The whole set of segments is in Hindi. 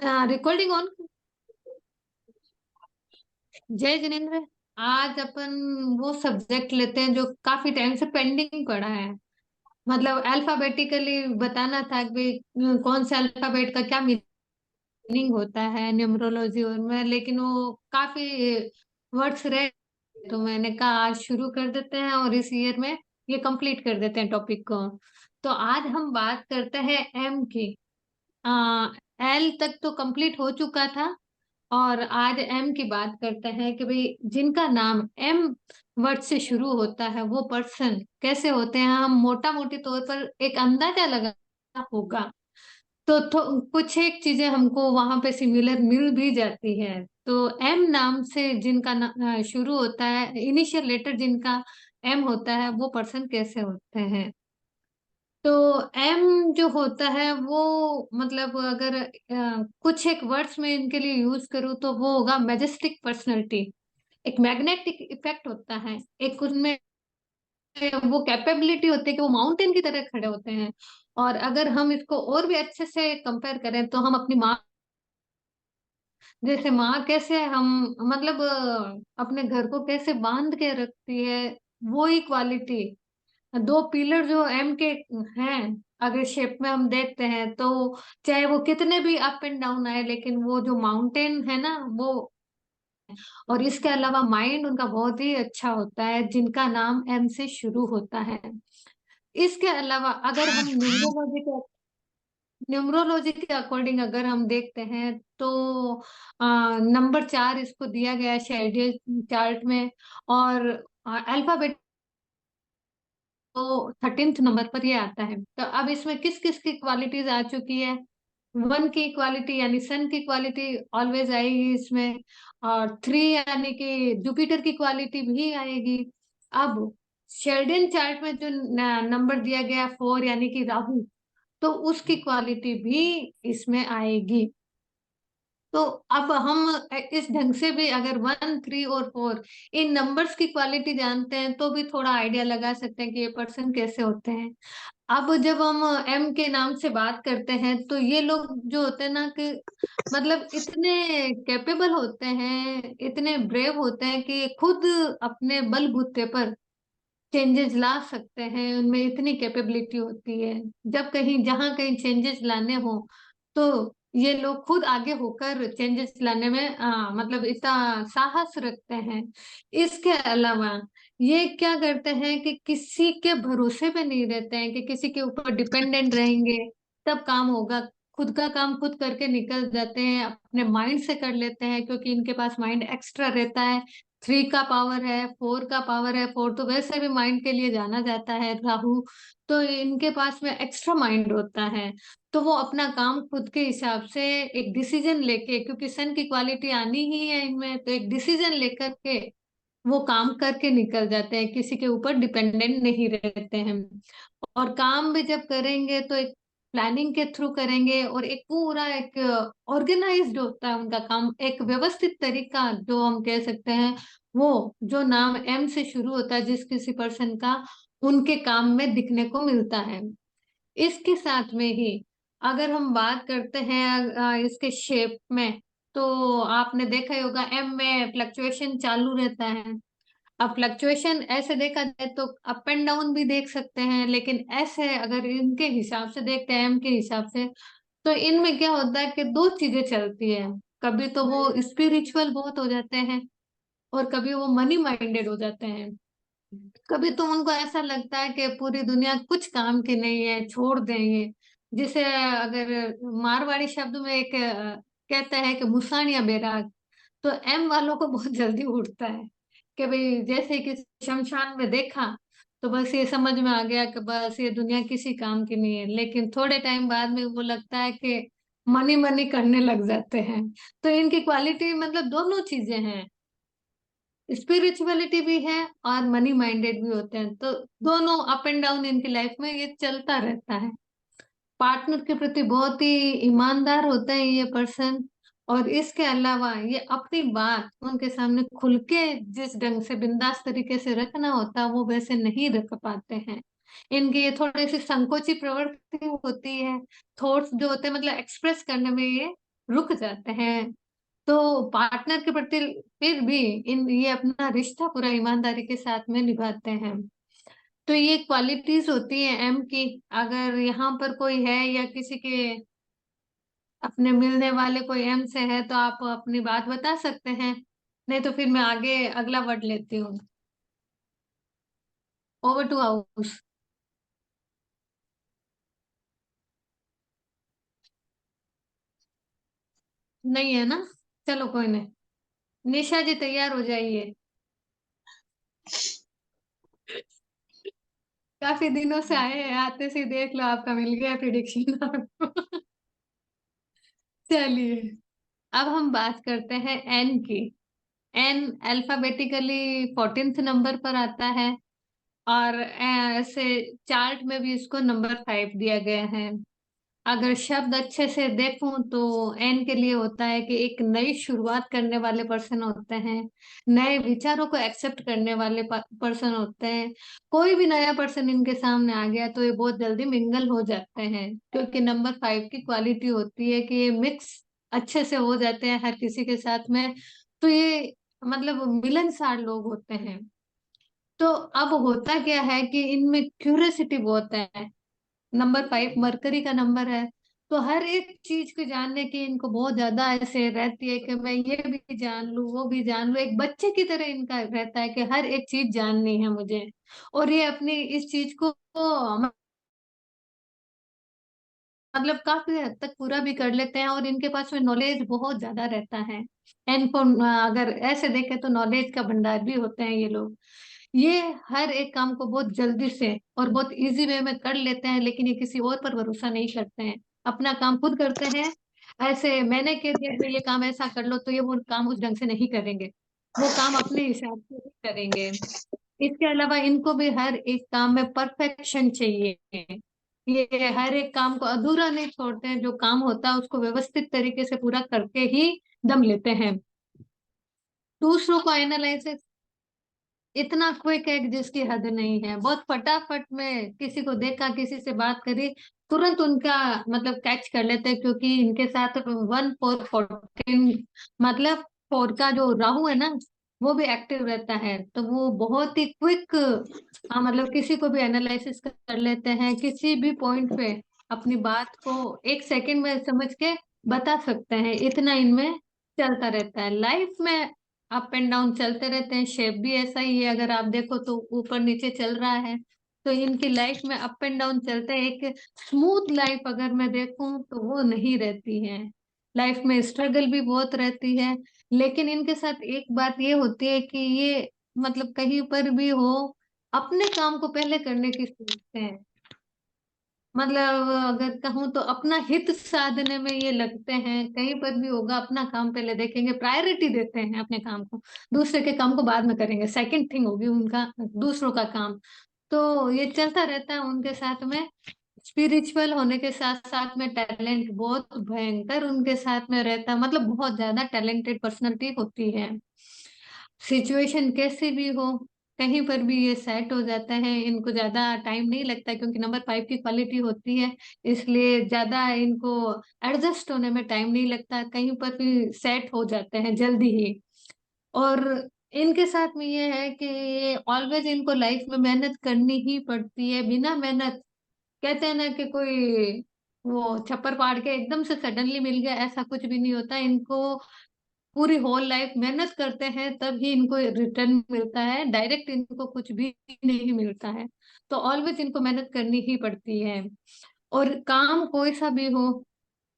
Recording on. जय जिनेन्द्र। आज अपन वो सब्जेक्ट लेते हैं जो काफी टाइम से पेंडिंग पड़ा है। मतलब अल्फाबेटिकली बताना था कि भाई कौन से अल्फाबेट का क्या मीनिंग होता है न्यूमरोलॉजी और में, लेकिन वो काफी वर्ड्स रहे। तो मैंने कहा आज शुरू कर देते हैं और इस ईयर में ये कंप्लीट कर देते हैं टॉपिक को। तो आज हम बात करते हैं एम की। आ, एल तक तो कंप्लीट हो चुका था और आज एम की बात करते हैं कि भाई जिनका नाम एम वर्ड से शुरू होता है वो पर्सन कैसे होते हैं। हम मोटा मोटी तौर पर एक अंदाजा लगा होगा कुछ एक चीजें हमको वहां पे सिमिलर मिल भी जाती है। तो एम नाम से जिनका शुरू होता है, इनिशियल लेटर जिनका एम होता है, वो पर्सन कैसे होते हैं। तो एम जो होता है वो मतलब अगर कुछ एक वर्ड्स में इनके लिए यूज करूँ तो वो होगा मैजेस्टिक पर्सनैलिटी। एक मैग्नेटिक इफेक्ट होता है, एक उनमें वो कैपेबिलिटी होती है कि वो माउंटेन की तरह खड़े होते हैं। और अगर हम इसको और भी अच्छे से कंपेयर करें तो हम अपनी माँ, जैसे माँ कैसे हम मतलब अपने घर को कैसे बांध के रखती है, वो ही क्वालिटी। दो पिलर जो एम के हैं, अगर शेप में हम देखते हैं तो चाहे वो कितने भी अप एंड डाउन आए, लेकिन वो जो माउंटेन है ना वो। और इसके अलावा माइंड उनका बहुत ही अच्छा होता है जिनका नाम एम से शुरू होता है। इसके अलावा अगर हम न्यूमरोलॉजी के अकॉर्डिंग अगर हम देखते हैं तो नंबर 4 इसको दिया गया है शेड्यूल चार्ट में। और अल्फाबेट तो 13th नंबर पर ये आता है। तो अब इसमें किस किस की क्वालिटीज आ चुकी है। वन की क्वालिटी यानी सन की क्वालिटी ऑलवेज आएगी इसमें। और 3 यानी कि जुपिटर की क्वालिटी भी आएगी। अब शेल्डन चार्ट में जो नंबर दिया गया 4 यानी कि राहु, तो उसकी क्वालिटी भी इसमें आएगी। तो अब हम इस ढंग से भी अगर 1, 3 और 4 इन नंबर्स की क्वालिटी जानते हैं तो भी थोड़ा आइडिया लगा सकते हैं कि ये पर्सन कैसे होते हैं। अब जब हम एम के नाम से बात करते हैं तो ये लोग जो होते हैं ना कि मतलब इतने कैपेबल होते हैं, इतने ब्रेव होते हैं कि खुद अपने बलबूते पर चेंजेस ला सकते हैं। उनमें इतनी कैपेबिलिटी होती है। जब कहीं जहां कहीं चेंजेस लाने हो तो ये लोग खुद आगे होकर चेंजेस लाने में मतलब इतना साहस रखते हैं। इसके अलावा ये क्या करते हैं कि किसी के भरोसे पे नहीं रहते हैं कि किसी के ऊपर डिपेंडेंट रहेंगे तब काम होगा। खुद का काम खुद करके निकल जाते हैं, अपने माइंड से कर लेते हैं क्योंकि इनके पास माइंड एक्स्ट्रा रहता है। 3 का पावर है, 4 का पावर है। 4 तो वैसे भी माइंड के लिए जाना जाता है, राहु। तो इनके पास में एक्स्ट्रा माइंड होता है। तो वो अपना काम खुद के हिसाब से एक डिसीजन लेके, क्योंकि सन की क्वालिटी आनी ही है इनमें, तो एक डिसीजन लेकर के वो काम करके निकल जाते हैं, किसी के ऊपर डिपेंडेंट नहीं रहते हैं। और काम भी जब करेंगे तो एक प्लानिंग के थ्रू करेंगे और एक पूरा एक ऑर्गेनाइज्ड होता है उनका काम, एक व्यवस्थित तरीका जो हम कह सकते हैं। वो जो नाम एम से शुरू होता है जिस किसी पर्सन का, उनके काम में दिखने को मिलता है। इसके साथ में ही अगर हम बात करते हैं इसके शेप में, तो आपने देखा ही होगा एम में फ्लक्चुएशन चालू रहता है। अब फ्लक्चुएशन ऐसे देखा जाए तो अप एंड डाउन भी देख सकते हैं, लेकिन ऐसे अगर इनके हिसाब से देखते हैं एम के हिसाब से, तो इनमें क्या होता है कि दो चीजें चलती है। कभी तो वो स्पिरिचुअल बहुत हो जाते हैं और कभी वो मनी माइंडेड हो जाते हैं। कभी तो उनको ऐसा लगता है कि पूरी दुनिया कुछ काम की नहीं है, छोड़ देंगे। जिसे अगर मारवाड़ी शब्द में एक कहते हैं कि मुसानिया बैराग, तो एम वालों को बहुत जल्दी उठता है कि भाई जैसे कि शमशान में देखा तो बस ये समझ में आ गया कि बस ये दुनिया किसी काम की नहीं है। लेकिन थोड़े टाइम बाद में वो लगता है कि मनी मनी करने लग जाते हैं। तो इनकी क्वालिटी मतलब दोनों चीजें हैं, स्पिरिचुअलिटी भी है और मनी माइंडेड भी होते हैं। तो दोनों अप एंड डाउन इनकी लाइफ में ये चलता रहता है। पार्टनर के प्रति बहुत ही ईमानदार होते हैं ये पर्सन। और इसके अलावा ये अपनी बात उनके सामने खुल के जिस ढंग से बिंदास तरीके से रखना होता है वो वैसे नहीं रख पाते हैं। इनकी ये थोड़ी सी संकोची प्रवृत्ति होती है। थॉट्स जो होते हैं मतलब एक्सप्रेस करने में ये रुक जाते हैं। तो पार्टनर के प्रति फिर भी इन ये अपना रिश्ता पूरा ईमानदारी के साथ में निभाते हैं। तो ये क्वालिटीज होती है एम की। अगर यहाँ पर कोई है या किसी के अपने मिलने वाले कोई एम से है तो आप अपनी बात बता सकते हैं, नहीं तो फिर मैं आगे अगला वर्ड लेती हूँ। Over to house. नहीं है ना? चलो कोई नहीं। निशा जी तैयार हो जाइए। काफी दिनों से आए हैं, आते से ही देख लो आपका मिल गया प्रिडिक्शन। चलिए, अब हम बात करते हैं एन की। एन अल्फाबेटिकली 14th नंबर पर आता है। और ऐसे चार्ट में भी इसको नंबर 5 दिया गया है। अगर शब्द अच्छे से देखूं तो एन के लिए होता है कि एक नई शुरुआत करने वाले पर्सन होते हैं, नए विचारों को एक्सेप्ट करने वाले पर्सन होते हैं। कोई भी नया पर्सन इनके सामने आ गया तो ये बहुत जल्दी मिंगल हो जाते हैं, क्योंकि नंबर 5 की क्वालिटी होती है कि ये मिक्स अच्छे से हो जाते हैं हर किसी के साथ में। तो ये मतलब मिलनसार लोग होते हैं। तो अब होता क्या है कि इनमें क्यूरियोसिटी बहुत है। नंबर 5 मरकरी का नंबर है। तो हर एक चीज को जानने की इनको बहुत ज्यादा ऐसे रहती है कि मैं ये भी जान लूं वो भी जान लूं, एक बच्चे की तरह इनका रहता है कि हर एक चीज जाननी है मुझे। और ये अपनी इस चीज को मतलब काफी हद तक पूरा भी कर लेते हैं, और इनके पास में नॉलेज बहुत ज्यादा रहता है। इनको अगर ऐसे देखें तो नॉलेज का भंडार भी होते हैं ये लोग। ये हर एक काम को बहुत जल्दी से और बहुत इजी वे में कर लेते हैं, लेकिन ये किसी और पर भरोसा नहीं करते हैं। अपना काम खुद करते हैं। ऐसे मैंने कह दिया कि ये काम ऐसा कर लो तो ये वो काम उस ढंग से नहीं करेंगे। वो काम अपने हिसाब से ही करेंगे। इसके अलावा इनको भी हर एक काम में परफेक्शन चाहिए। ये हर एक काम को अधूरा नहीं छोड़ते हैं, जो काम होता है उसको व्यवस्थित तरीके से पूरा करके ही दम लेते हैं। दूसरों को एनालाइज इतना क्विक है कि जिसकी हद नहीं है। बहुत फटाफट में किसी को देखा, किसी से बात करी, तुरंत उनका मतलब कैच कर लेते हैं, क्योंकि इनके साथ 1 4 14 मतलब 4 का जो राहु है ना, वो भी एक्टिव रहता है। तो वो बहुत ही क्विक मतलब किसी को भी एनालिसिस कर लेते हैं, किसी भी पॉइंट पे अपनी बात को 1 सेकंड में समझ के बता सकते हैं। इतना इनमें चलता रहता है लाइफ में। अप एंड डाउन चलते रहते हैं, शेप भी ऐसा ही है, अगर आप देखो तो ऊपर नीचे चल रहा है। तो इनकी लाइफ में अप एंड डाउन चलते हैं। एक स्मूथ लाइफ अगर मैं देखूं तो वो नहीं रहती है। लाइफ में स्ट्रगल भी बहुत रहती है। लेकिन इनके साथ एक बात ये होती है कि ये मतलब कहीं पर भी हो, अपने काम को पहले करने की सोचते हैं। मतलब अगर कहूँ तो अपना हित साधने में ये लगते हैं। कहीं पर भी होगा अपना काम पहले देखेंगे, प्रायोरिटी देते हैं अपने काम को। दूसरे के काम को बाद में करेंगे, सेकंड थिंग होगी उनका दूसरों का काम। तो ये चलता रहता है उनके साथ में। स्पिरिचुअल होने के साथ साथ में टैलेंट बहुत भयंकर उनके साथ में रहता है, मतलब बहुत ज्यादा टैलेंटेड पर्सनैलिटी होती है। सिचुएशन कैसी भी हो, कहीं पर भी ये सेट हो जाता है। इनको ज्यादा टाइम नहीं लगता, क्योंकि नंबर 5 की क्वालिटी होती है, इसलिए ज्यादा इनको एडजस्ट होने में टाइम नहीं लगता। कहीं पर भी सेट हो जाते हैं जल्दी ही। और इनके साथ में ये है कि ऑलवेज इनको लाइफ में मेहनत करनी ही पड़ती है। बिना मेहनत, कहते हैं ना कि कोई वो छप्पर फाड़ के एकदम से सडनली मिल गया, ऐसा कुछ भी नहीं होता। इनको पूरी होल लाइफ मेहनत करते हैं तब ही इनको रिटर्न मिलता है, डायरेक्ट इनको कुछ भी नहीं मिलता है। तो ऑलवेज इनको मेहनत करनी ही पड़ती है। और काम कोई सा भी हो,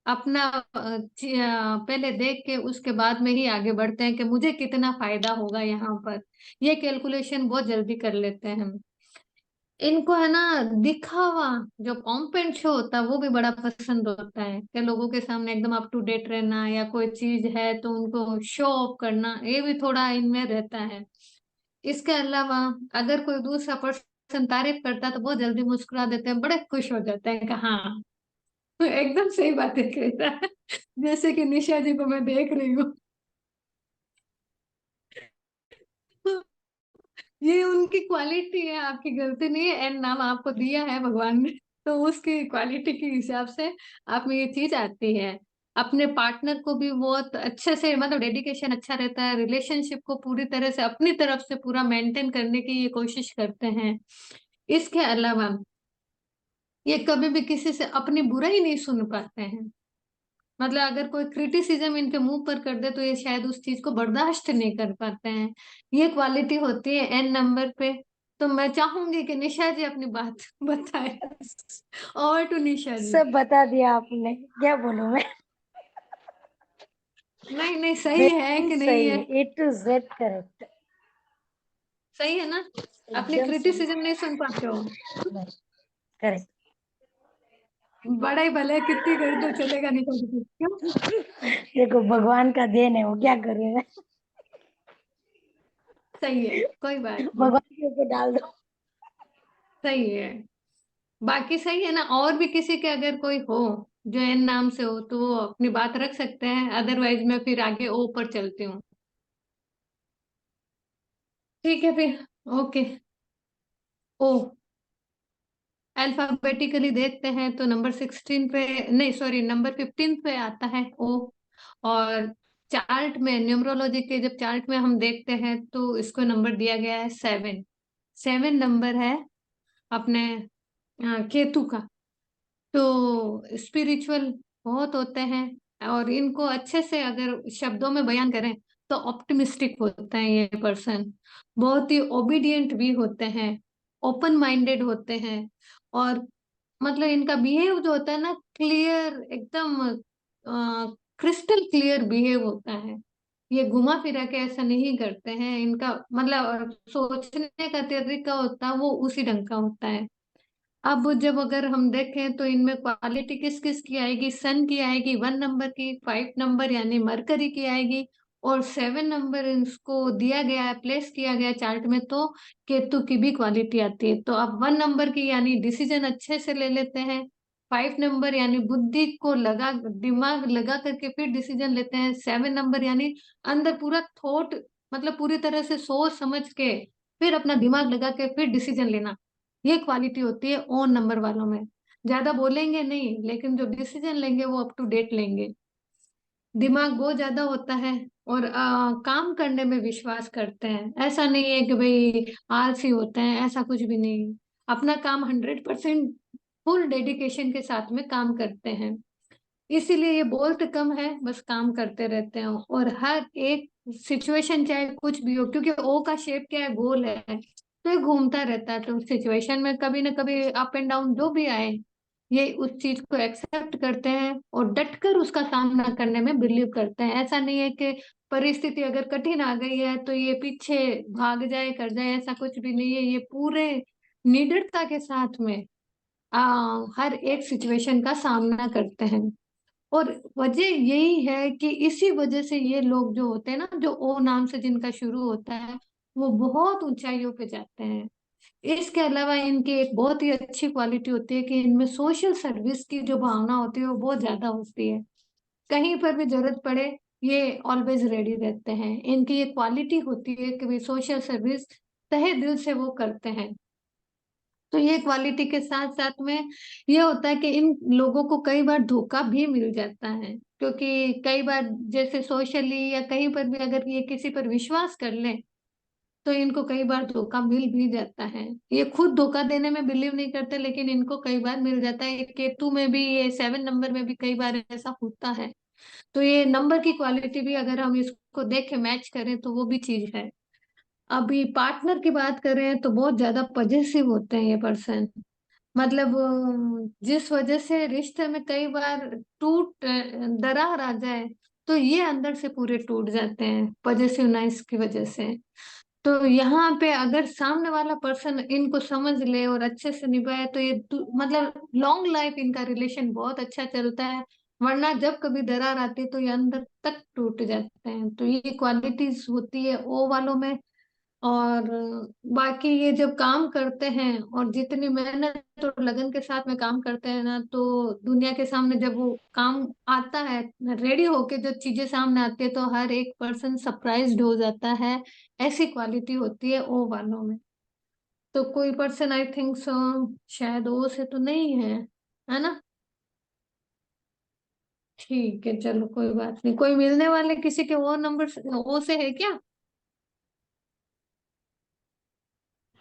अपना पहले देख के उसके बाद में ही आगे बढ़ते हैं कि मुझे कितना फायदा होगा यहाँ पर। ये कैलकुलेशन बहुत जल्दी कर लेते हैं हम। इनको है ना दिखावा, जो कॉम्पेंट शो होता है वो भी बड़ा पसंद होता है कि लोगों के सामने एकदम अप टू डेट रहना, या कोई चीज है तो उनको शो ऑफ करना, ये भी थोड़ा इनमें रहता है। इसके अलावा अगर कोई दूसरा पर्सन तारीफ करता है तो बहुत जल्दी मुस्कुरा देते हैं, बड़े खुश हो जाते हैं कि हाँ, एकदम सही बातें कहता है। जैसे कि निशा जी को मैं देख रही हूँ। ये उनकी क्वालिटी है, आपकी गलती नहीं है। एंड नाम आपको दिया है भगवान ने, तो उसकी क्वालिटी के हिसाब से आप में ये चीज आती है। अपने पार्टनर को भी बहुत अच्छे से, मतलब डेडिकेशन अच्छा रहता है, रिलेशनशिप को पूरी तरह से अपनी तरफ से पूरा मेंटेन करने की ये कोशिश करते हैं। इसके अलावा ये कभी भी किसी से अपनी बुराई नहीं सुन पाते हैं। मतलब अगर कोई क्रिटिसिज्म इनके मुंह पर कर दे तो ये शायद उस चीज को बर्दाश्त नहीं कर पाते हैं। ये क्वालिटी होती है एन नंबर पे। तो मैं चाहूंगी कि निशा जी अपनी बात बताए। ओवर टू निशा जी। सब बता दिया आपने, क्या बोलूं मैं। नहीं नहीं, सही है बिल्कुल कि नहीं सही है? है, A to Z करेक्ट। सही है ना? अपनी एकदम सही। क्रिटिसिज्म नहीं सुन पाते हो? करेक्ट। बड़ा ही भले कितनी कर दो चलेगा, नहीं कर क्यों? देखो भगवान का देन है, वो क्या करे मैं। सही है, कोई बात नहीं। भगवान के ऊपर डाल दो। सही है। बाकी सही है ना? और भी किसी के अगर कोई हो जो एन नाम से हो तो वो अपनी बात रख सकते हैं, अदरवाइज मैं फिर आगे ओ पर चलती हूँ। ठीक है फिर। ओके। ओ। अल्फाबेटिकली देखते हैं तो नंबर 16 पे, नहीं सॉरी नंबर 15 पे आता है ओ। और चार्ट में, न्यूमरोलॉजी के जब चार्ट में हम देखते हैं तो इसको नंबर दिया गया है 7। 7 नंबर है अपने केतु का। तो स्पिरिचुअल बहुत होते हैं, और इनको अच्छे से अगर शब्दों में बयान करें तो ऑप्टिमिस्टिक होते हैं ये पर्सन। बहुत ही ओबीडिएंट भी होते हैं, ओपन माइंडेड होते हैं। और मतलब इनका बिहेव जो होता है ना, क्लियर एकदम, क्रिस्टल क्लियर बिहेव होता है। ये घुमा फिरा के ऐसा नहीं करते हैं, इनका मतलब सोचने का तरीका होता है वो उसी ढंग का होता है। अब जब अगर हम देखें तो इनमें क्वालिटी किस किस की आएगी, सन की आएगी 1 नंबर की, 5 नंबर यानी मरकरी की आएगी, और 7 नंबर इसको दिया गया है, प्लेस किया गया चार्ट में तो केतु की भी क्वालिटी आती है। तो अब 1 नंबर की यानी डिसीजन अच्छे से ले लेते हैं, 5 नंबर यानी बुद्धि को लगा, दिमाग लगा करके फिर डिसीजन लेते हैं, 7 नंबर यानी अंदर पूरा थॉट, मतलब पूरी तरह से सोच समझ के फिर अपना दिमाग लगा के फिर डिसीजन लेना। ये क्वालिटी होती है ओन नंबर वालों में। ज्यादा बोलेंगे नहीं, लेकिन जो डिसीजन लेंगे वो अप टू डेट लेंगे। दिमाग बहुत ज्यादा होता है, और काम करने में विश्वास करते हैं। ऐसा नहीं है कि भाई आलसी होते हैं, ऐसा कुछ भी नहीं। अपना काम 100% फुल डेडिकेशन के साथ में काम करते हैं। इसीलिए ये बोलते कम है, बस काम करते रहते हैं, और हर एक सिचुएशन चाहे कुछ भी हो, क्योंकि ओ का शेप क्या है, गोल है, तो ये घूमता रहता है। तो सिचुएशन में कभी ना कभी अप एंड डाउन जो भी आए, ये उस चीज को एक्सेप्ट करते हैं और डटकर उसका सामना करने में बिलीव करते हैं। ऐसा नहीं है कि परिस्थिति अगर कठिन आ गई है तो ये पीछे भाग जाए कर जाए, ऐसा कुछ भी नहीं है। ये पूरे निडरता के साथ में हर एक सिचुएशन का सामना करते हैं। और वजह यही है कि इसी वजह से ये लोग जो होते हैं ना, जो ओ नाम से जिनका शुरू होता है, वो बहुत ऊंचाइयों पे जाते हैं। इसके अलावा इनकी एक बहुत ही अच्छी क्वालिटी होती है कि इनमें सोशल सर्विस की जो भावना होती है वो बहुत ज्यादा होती है। कहीं पर भी जरूरत पड़े ये ऑलवेज रेडी रहते हैं। इनकी ये क्वालिटी होती है कि भाई सोशल सर्विस तहे दिल से वो करते हैं। तो ये क्वालिटी के साथ साथ में ये होता है कि इन लोगों को कई बार धोखा भी मिल जाता है, क्योंकि कई बार जैसे सोशली या कहीं पर भी अगर ये किसी पर विश्वास कर ले तो इनको कई बार धोखा मिल भी जाता है। ये खुद धोखा देने में बिलीव नहीं करते, लेकिन इनको कई बार मिल जाता है। केतु में भी, ये 7 नंबर में भी कई बार ऐसा होता है। तो ये नंबर की क्वालिटी भी अगर हम इसको देखें, मैच करें, तो वो भी चीज है। अभी पार्टनर की बात करें तो बहुत ज्यादा पजेसिव होते हैं ये पर्सन। मतलब जिस वजह से रिश्ते में कई बार दरार आ जाए तो ये अंदर से पूरे टूट जाते हैं पजेसिवनेस की वजह से। तो यहाँ पे अगर सामने वाला पर्सन इनको समझ ले और अच्छे से निभाए तो ये मतलब लॉन्ग लाइफ इनका रिलेशन बहुत अच्छा चलता है। वरना जब कभी दरार आती है तो ये अंदर तक टूट जाते हैं। तो ये क्वालिटीज होती है ओ वालों में। और बाकी ये जब काम करते हैं और जितनी मेहनत और लगन के साथ में काम करते हैं ना, तो दुनिया के सामने जब वो काम आता है, रेडी होके जो चीजें सामने आती है, तो हर एक पर्सन सरप्राइज्ड हो जाता है। ऐसी क्वालिटी होती है ओ वालों में। तो कोई पर्सन आई थिंक सो शायद ओ से तो नहीं है, है ना? ठीक है, चलो कोई बात नहीं। कोई मिलने वाले किसी के वो नंबर ओ से है क्या?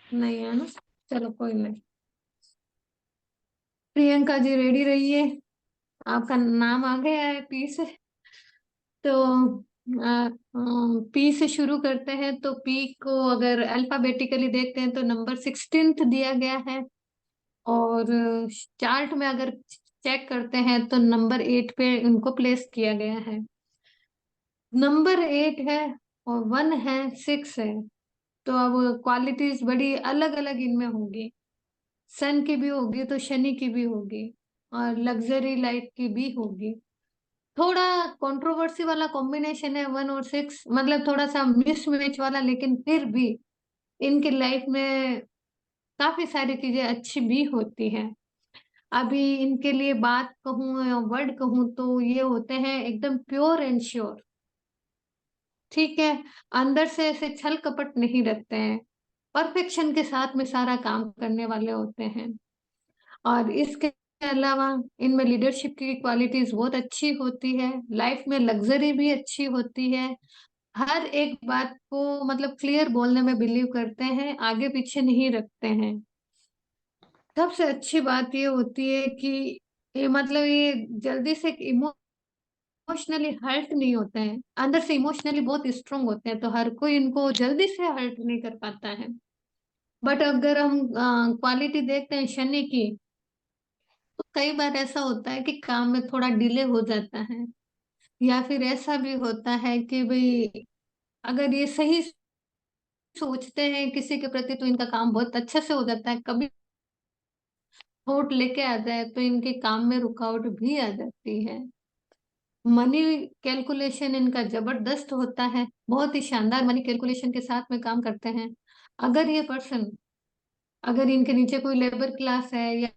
नहीं है ना? चलो कोई नहीं। प्रियंका जी रेडी रहिए, आपका नाम आ गया है पी से। तो पी से शुरू करते हैं। तो पी को अगर अल्फाबेटिकली देखते हैं तो नंबर 16 दिया गया है। और चार्ट में अगर चेक करते हैं तो नंबर 8 पे उनको प्लेस किया गया है। नंबर 8 है और 1 है, 6 है। तो अब क्वालिटीज बड़ी अलग अलग इनमें होगी। सन की भी होगी तो शनि की भी होगी, और लग्जरी लाइफ की भी होगी। थोड़ा कंट्रोवर्सी वाला कॉम्बिनेशन है 1 और 6, मतलब थोड़ा सा मिस मैच वाला, लेकिन फिर भी इनकी लाइफ में काफी सारी चीजें अच्छी भी होती हैं। अभी इनके लिए बात कहूँ या वर्ड कहूँ तो ये होते हैं एकदम प्योर एंड श्योर। ठीक है। अंदर से ऐसे छल कपट नहीं रखते हैं। परफेक्शन के साथ में सारा काम करने वाले होते हैं। और इसके अलावा इनमें लीडरशिप की क्वालिटीज बहुत अच्छी होती है। लाइफ में लग्जरी भी अच्छी होती है। हर एक बात को मतलब क्लियर बोलने में बिलीव करते हैं, आगे पीछे नहीं रखते हैं। सबसे अच्छी बात ये होती है कि ये मतलब ये जल्दी से इमोशनली हर्ट नहीं होते हैं। अंदर से इमोशनली बहुत स्ट्रोंग होते हैं, तो हर कोई इनको जल्दी से हर्ट नहीं कर पाता है। बट अगर हम क्वालिटी देखते हैं शनि की, तो कई बार ऐसा होता है कि काम में थोड़ा डिले हो जाता है। या फिर ऐसा भी होता है कि भाई अगर ये सही सोचते हैं किसी के प्रति तो इनका काम बहुत अच्छे से हो जाता है। कभी थोट लेके आ जाए तो इनके काम में रुकावट भी आ जाती है। मनी कैलकुलेशन इनका जबरदस्त होता है, बहुत ही शानदार मनी कैलकुलेशन के साथ में काम करते हैं। अगर ये पर्सन, अगर इनके नीचे कोई लेबर क्लास है या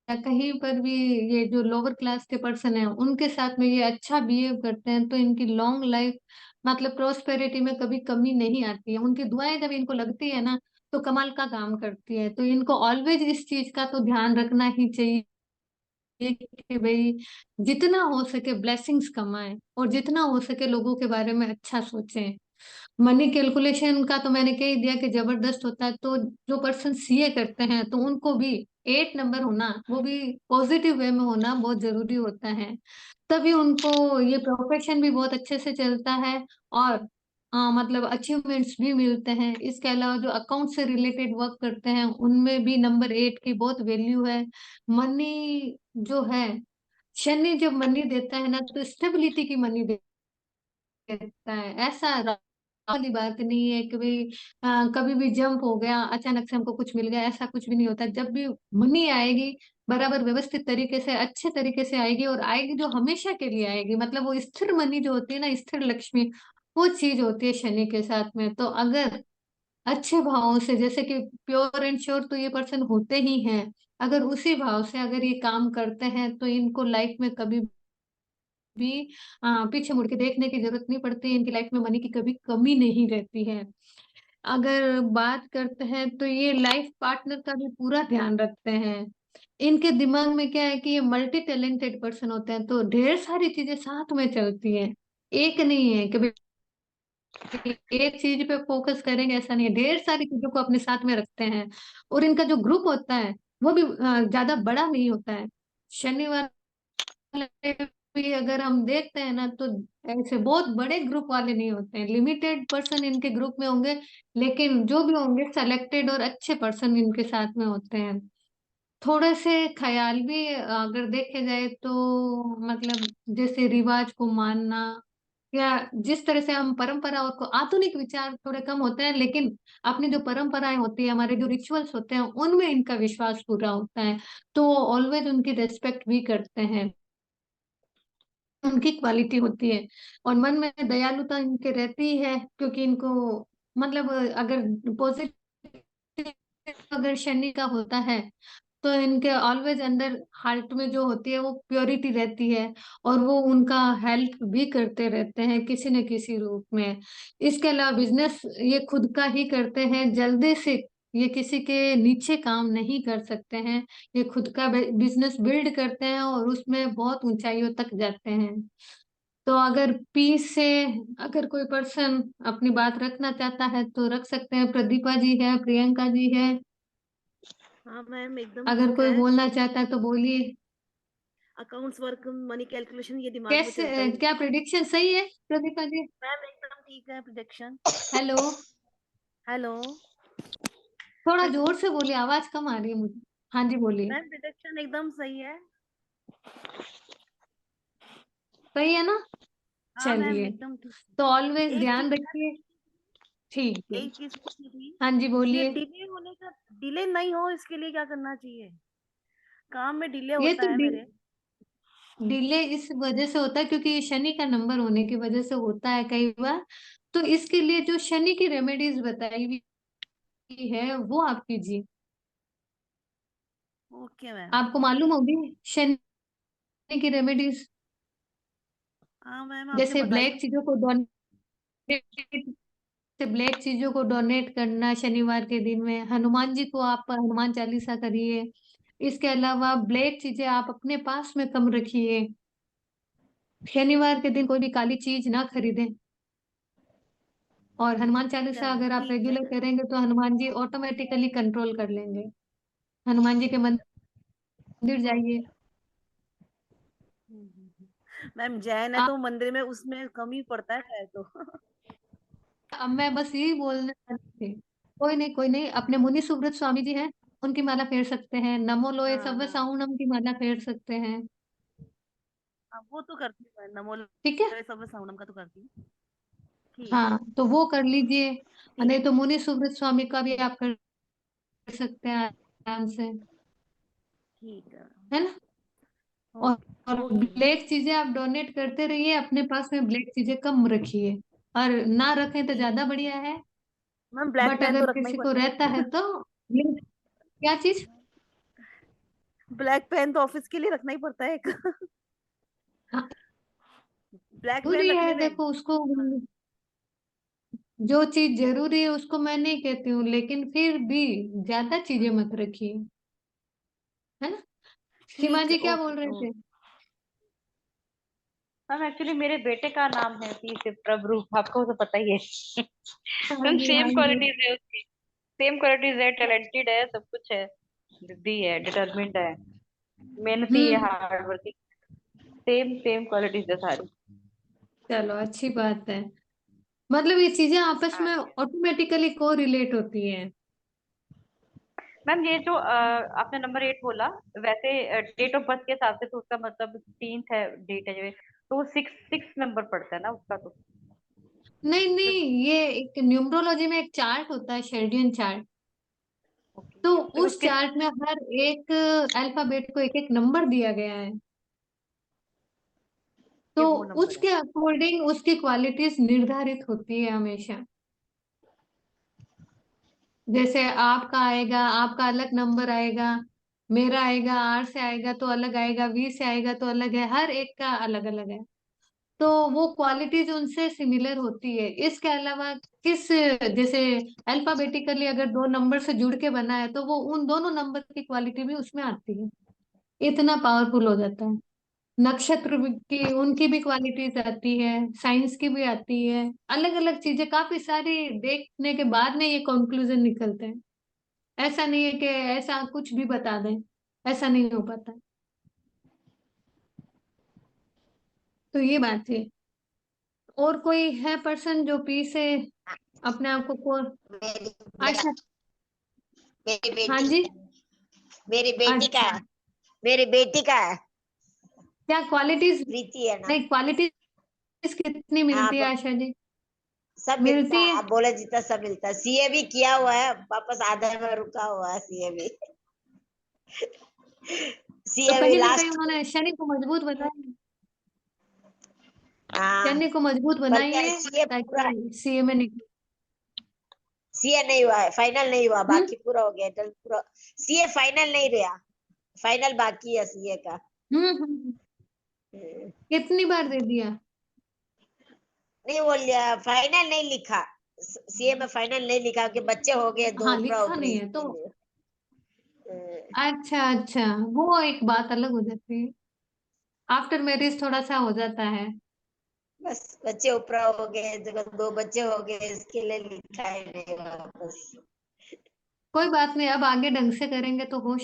कहीं पर भी ये जो लोअर क्लास के पर्सन है उनके साथ में ये अच्छा बिहेव करते हैं, तो इनकी लॉन्ग लाइफ मतलब प्रोस्पेरिटी में कभी कमी नहीं आती है। उनकी दुआएं जब इनको लगती है ना, तो कमाल का काम करती है। तो इनको ऑलवेज इस चीज का तो ध्यान रखना ही चाहिए कि भाई जितना हो सके ब्लेसिंग्स कमाएं और जितना हो सके लोगों के बारे में अच्छा सोचें। मनी कैलकुलेशन का तो मैंने कह ही दिया कि जबरदस्त होता है। तो जो पर्सन सीए करते हैं तो उनको भी 8 नंबर होना, वो भी पॉजिटिव वे में होना बहुत जरूरी होता है। तभी उनको ये प्रोफेशन भी बहुत अच्छे से चलता है। और मतलब अचीवमेंट्स भी मिलते हैं। इसके अलावा जो अकाउंट से रिलेटेड वर्क करते हैं उनमें भी नंबर 8 की बहुत वैल्यू है। मनी जो है, शनि जब मनी देता है ना तो स्टेबिलिटी की मनी देता है। ऐसा वाली बात नहीं है कि भाई कभी भी जंप हो गया, अचानक से हमको कुछ मिल गया, ऐसा कुछ भी नहीं होता। जब भी मनी आएगी बराबर व्यवस्थित तरीके से अच्छे तरीके से आएगी, और आएगी जो हमेशा के लिए आएगी। मतलब वो स्थिर मनी जो होती है ना, स्थिर लक्ष्मी, वो चीज होती है शनि के साथ में। तो अगर अच्छे भावों से, जैसे कि प्योर एंड श्योर तो ये पर्सन होते ही हैं, अगर उसी भाव से अगर ये काम करते हैं तो इनको लाइफ में कभी भी पीछे मुड़ के देखने की जरूरत नहीं पड़ती। इनकी लाइफ में मनी की कभी कमी नहीं रहती है। अगर बात करते हैं तो ये लाइफ पार्टनर का भी पूरा ध्यान रखते हैं। इनके दिमाग में क्या है कि ये मल्टी टैलेंटेड पर्सन होते हैं, तो ढेर सारी चीजें साथ में चलती हैं। एक नहीं है कि भाई एक चीज पे फोकस करेंगे, ऐसा नहीं है। ढेर सारी चीजों को अपने साथ में रखते हैं। और इनका जो ग्रुप होता है वो भी ज्यादा बड़ा नहीं होता है। शनिवार भी अगर हम देखते हैं ना तो ऐसे बहुत बड़े ग्रुप वाले नहीं होते हैं, लिमिटेड पर्सन इनके ग्रुप में होंगे। लेकिन जो भी होंगे सेलेक्टेड और अच्छे पर्सन इनके साथ में होते हैं। थोड़े से ख्याल भी अगर देखे जाए तो मतलब जैसे रिवाज को मानना, या जिस तरह से हम परंपरा और को आधुनिक विचार थोड़े कम होते हैं, लेकिन अपनी जो परंपराएं होती है, हमारे जो रिचुअल्स होते हैं उनमें इनका विश्वास पूरा होता है। तो ऑलवेज उनकी रेस्पेक्ट भी करते हैं। उनकी क्वालिटी होती है। और मन में दयालुता इनके रहती है, क्योंकि इनको मतलब अगर पॉजिटिव अगर शनि का होता है तो इनके ऑलवेज अंदर हार्ट में जो होती है वो प्योरिटी रहती है। और वो उनका हेल्प भी करते रहते हैं किसी न किसी रूप में। इसके अलावा बिजनेस ये खुद का ही करते हैं, जल्दी से ये किसी के नीचे काम नहीं कर सकते हैं। ये खुद का बिजनेस बिल्ड करते हैं और उसमें बहुत ऊंचाइयों तक जाते हैं। तो अगर पीस से अगर कोई पर्सन अपनी बात रखना चाहता है तो रख सकते हैं। प्रदीपा जी है, प्रियंका जी है। हाँ मैम एकदम अगर ठीक कोई है। बोलना चाहता है तो बोलिए। अकाउंट्स वर्क, मनी कैलकुलेशन ये दिमाग में चलता कैसे, ही क्या प्रिडिक्शन सही है प्रदीपा जी? मैम, एकदम ठीक है प्रोजेक्शन। हेलो, हेलो थोड़ा जोर से बोलिए, आवाज कम आ रही है मुझे। हाँ जी बोलिए। मैम, प्रोजेक्शन एकदम सही है। सही है ना? हाँ मैम चलिए, एकदम ठीक तो ऑलवेज है। एक चीज ध्यान रखिए। ठीक है। एक चीज पूछनी थी। हाँ जी ये बोलिए। डिले नहीं हो इसके लिए क्या करना चाहिए? काम में डिले ये होता तो है मेरे। डिले इस वजह से होता है क्योंकि ये शनि का नंबर होने की वजह से होता है कई बार। तो इसके लिए जो शनि की रेमेडीज बताई हुई है वो आप कीजिए। Okay ma'am. आपको मालूम होगी शनि की रेमेडीज। हाँ मैम, आपने जैसे बताई ब्लैक तो चीजों को डोनेट, से ब्लैक चीजों को डोनेट करना शनिवार के दिन में, हनुमान जी को आप हनुमान चालीसा करिए। इसके अलावा ब्लैक चीजें आप अपने पास में कम रखिए। शनिवार के दिन कोई भी काली चीज ना खरीदें। और हनुमान चालीसा चलो अगर आप ठीक है। रेगुलर करेंगे तो हनुमान जी ऑटोमेटिकली कंट्रोल कर लेंगे। हनुमान जी के मंदिर जाइए। ओके। मैम जैन है आप, तो मंदिर में उसमें कम ही पड़ता है शायद तो। अब मैं बस यही बोलने वाली थी। कोई नहीं, कोई नहीं, अपने मुनि सुब्रत स्वामी जी हैं, उनकी माला फेर सकते हैं। नमो लोए हाँ सव्वे हाँ साहुनम की माला फेर सकते हैं। हाँ, वो तो करती हूँ मैं, नमो ठीक है। सब साउंडम का तो करती हूँ। ठीक है। हाँ, तो वो कर लीजिए। और ठीक नहीं तो मुनि सुब्रत स्वामी का भी ठीक आप कर सकते हैं आराम से। ठीक है। है ना? और ओके। और ओके मैम। ब्लैक चीजें आप डोनेट करते रहिए, अपने पास में ब्लैक चीजें कम रखिए। और ना रखें तो ठीक। ज्यादा बढ़िया है। मैम ब्लैक बट पेन अगर तो रखना ही किसी को पड़ता रहता है है। तो क्या चीज ब्लैक पेन तो ऑफिस के लिए रखना ही पड़ता है एक। हाँ, ब्लैक पेन जरूरी है रखने में। देखो उसको। हाँ, जो चीज जरूरी है उसको मैं नहीं कहती हूँ, लेकिन फिर भी ज्यादा चीजें मत रखिए। है ना? सीमा ठीक है। जी क्या बोल ओके रहे थे? ओके। मैम एक्चुअली मेरे बेटे का नाम है पी से प्रभु, आपको तो पता ही है। हाँ मैम जी, हाँ सेम जी। क्वालिटीज है उसकी। सेम क्वालिटीज है, टैलेंटेड है, सब कुछ है। बुद्धि है, डिटरमिन्ड है, मेहनती है, hmm. Hard working. Same same qualities है सारी। चलो अच्छी बात है। मतलब ये चीजें आपस हाँ में जी। ऑटोमेटिकली को रिलेट होती हैं। मैम ये जो आपने नंबर 8 बोला, वैसे डेट ऑफ बर्थ के हिसाब से तो उसका मतलब 13th है, डेट है जो, तो 6 नंबर पड़ता है ना उसका तो। नहीं तो नहीं, ये एक न्यूमरोलॉजी में एक चार्ट होता है, शेल्डियन चार्ट। तो ओके, तो उस किस चार्ट में हर एक अल्फाबेट को एक एक नंबर दिया गया है। तो ये वो नंबर है? उसके अकॉर्डिंग उसकी क्वालिटीज निर्धारित होती है हमेशा। जैसे आपका आएगा, आपका अलग नंबर आएगा। मेरा आएगा, आर से आएगा तो अलग आएगा, वी से आएगा तो अलग है, हर एक का अलग अलग है। तो वो क्वालिटीज उनसे सिमिलर होती है। इसके अलावा किस, जैसे अल्फाबेटिकली अगर दो नंबर से जुड़ के बना है तो वो उन दोनों नंबर की क्वालिटी भी उसमें आती है। इतना पावरफुल हो जाता है। नक्षत्र की उनकी भी क्वालिटीज आती है, साइंस की भी आती है। अलग अलग चीजें काफी सारी देखने के बाद में ये कंक्लूजन निकलते हैं। ऐसा नहीं है कि ऐसा कुछ भी बता दें, ऐसा नहीं हो पाता। तो ये बात है। और कोई है पर्सन जो पी से अपने आप को मेरी अच्छा। मेरी हाँ बेटी जी। मेरी बेटी का अच्छा, है। मेरी बेटी का है। क्या क्वालिटीज? प्रीति है ना। नहीं, क्वालिटीज कितनी हाँ मिलती है आशा जी? सब मिलता मिलती है, है। आप बोले जितना सब मिलता है। सीए भी किया हुआ है, वापस आधे में रुका हुआ है सीए भी। तो सीए भी कहीं ना कहीं लास्ट। उन्होंने शनि को मजबूत बनाया। हाँ, चेन्नई को मजबूत पर क्या बनाइए सीए पूरा, ताकि सीए में निकले। सीए नहीं हुआ है, फाइनल नहीं हुआ, हम्म बाकी पूरा हो गया टल पूरा। सीए फाइनल नहीं रहा, फाइनल बाकी है सीए का। हम्म। हम्म, कितनी बार दे दिया? नहीं वो फाइनल नहीं लिखा, सीए में फाइनल नहीं लिखा कि बच्चे हो गए दो हाँ ऊपरा लिखा ऊपरी नहीं है तो इसके लिए। अच्छा अच्छा, वो एक बात अलग हो जाती है, आफ्टर मैरिज थोड़ा सा हो जाता है। बस बच्चे ऊपरा हो गए, दो बच्चे हो गए, इसके लिए लिखा ही नहीं वापस। कोई बात नहीं, अब आगे ढंग से करेंगे तो हो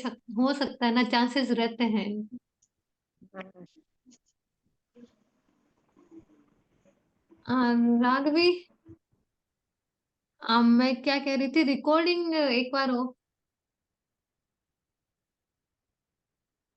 सकता है ना, चांसेस रहते हैं। हाँ, राघवी, मैं क्या कह रही थी, रिकॉर्डिंग एक बार हो